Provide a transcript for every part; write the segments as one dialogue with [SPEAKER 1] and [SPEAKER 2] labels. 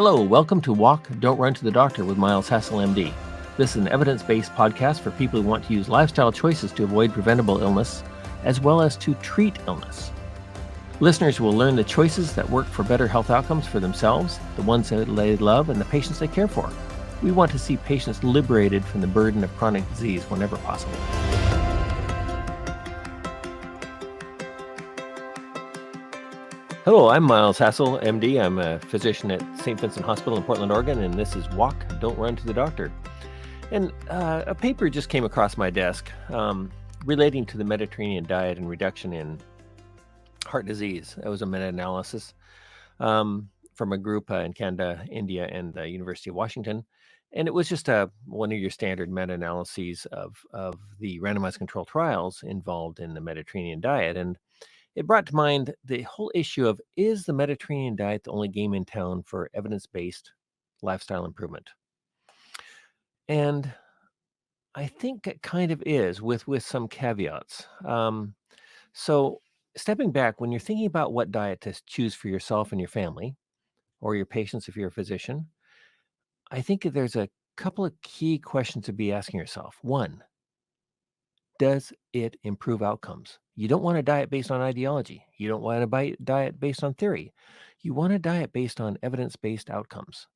[SPEAKER 1] Hello, welcome to Walk, Don't Run to the Doctor with Miles Hassell, MD. This is an evidence-based podcast for people who want to use lifestyle choices to avoid preventable illness, as well as to treat illness. Listeners will learn the choices that work for better health outcomes for themselves, the ones that they love, and the patients they care for. We want to see patients liberated from the burden of chronic disease whenever possible. Hello, I'm Miles Hassell, MD. I'm a physician at St. Vincent Hospital in Portland, Oregon, and this is Walk, Don't Run to the Doctor. And a paper just came across my desk relating to the Mediterranean diet and reduction in heart disease. It was a meta-analysis from a group in Canada, India, and the University of Washington. And it was just one of your standard meta-analyses of the randomized control trials involved in the Mediterranean diet. And it brought to mind the whole issue of, is the Mediterranean diet the only game in town for evidence-based lifestyle improvement? And I think it kind of is, with some caveats. So stepping back, when you're thinking about what diet to choose for yourself and your family, or your patients if you're a physician, I think there's a couple of key questions to be asking yourself. One, does it improve outcomes? You don't want a diet based on ideology. You don't want a diet based on theory. You want a diet based on evidence-based outcomes.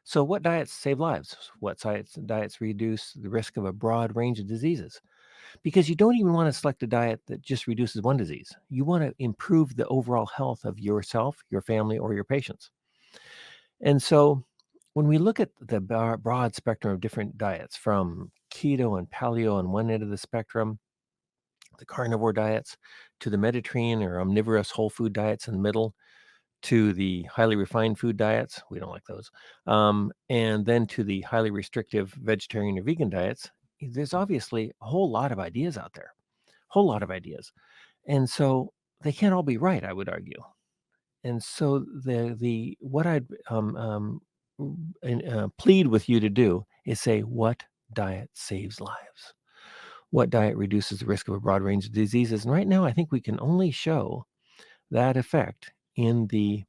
[SPEAKER 1] So what diets save lives? What diets reduce the risk of a broad range of diseases? Because you don't even want to select a diet that just reduces one disease. You want to improve the overall health of yourself, your family, or your patients. And so when we look at the broad spectrum of different diets, from keto and paleo on one end of the spectrum, the carnivore diets, to the Mediterranean or omnivorous whole food diets in the middle, to the highly refined food diets, we don't like those, and then to the highly restrictive vegetarian or vegan diets, there's obviously a whole lot of ideas out there, whole lot of ideas. And so they can't all be right, I would argue. And so the what I'd plead with you to do is say, what diet saves lives? What diet reduces the risk of a broad range of diseases? And right now, I think we can only show that effect in the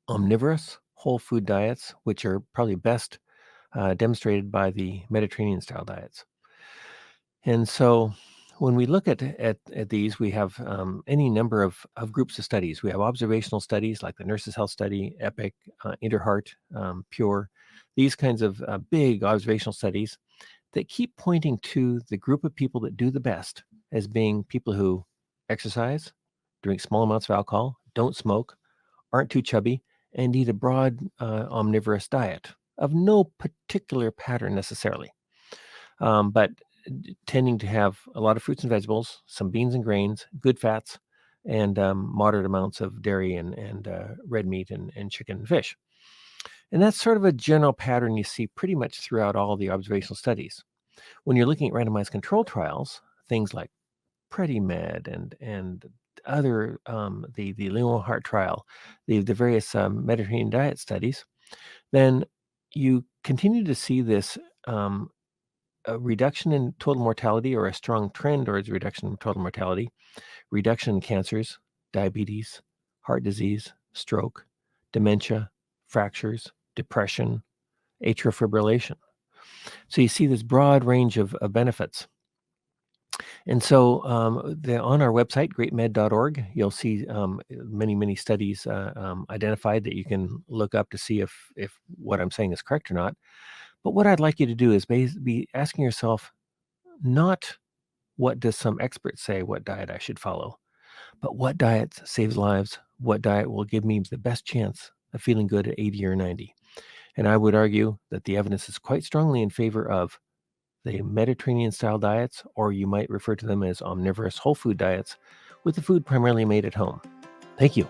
[SPEAKER 1] omnivorous whole food diets, which are probably best demonstrated by the Mediterranean style diets. And so when we look at these, we have any number of groups of studies. We have observational studies like the Nurses Health Study, EPIC, InterHeart, PURE, these kinds of big observational studies that keep pointing to the group of people that do the best as being people who exercise, drink small amounts of alcohol, don't smoke, aren't too chubby, and eat a broad omnivorous diet of no particular pattern necessarily, but tending to have a lot of fruits and vegetables, some beans and grains, good fats, and moderate amounts of dairy and red meat and chicken and fish. And that's sort of a general pattern you see pretty much throughout all the observational studies. When you're looking at randomized control trials, things like PrediMed and other the Lyon Heart trial, the various Mediterranean diet studies, then you continue to see this a reduction in total mortality, or a strong trend towards reduction in total mortality, reduction in cancers, diabetes, heart disease, stroke, dementia, fractures, depression, atrial fibrillation. So you see this broad range of benefits. And so on our website, greatmed.org, you'll see many studies identified that you can look up to see if what I'm saying is correct or not. But what I'd like you to do is be asking yourself, not what does some expert say what diet I should follow, but what diet saves lives, what diet will give me the best chance of feeling good at 80 or 90. And I would argue that the evidence is quite strongly in favor of the Mediterranean style diets, or you might refer to them as omnivorous whole food diets, with the food primarily made at home. Thank you.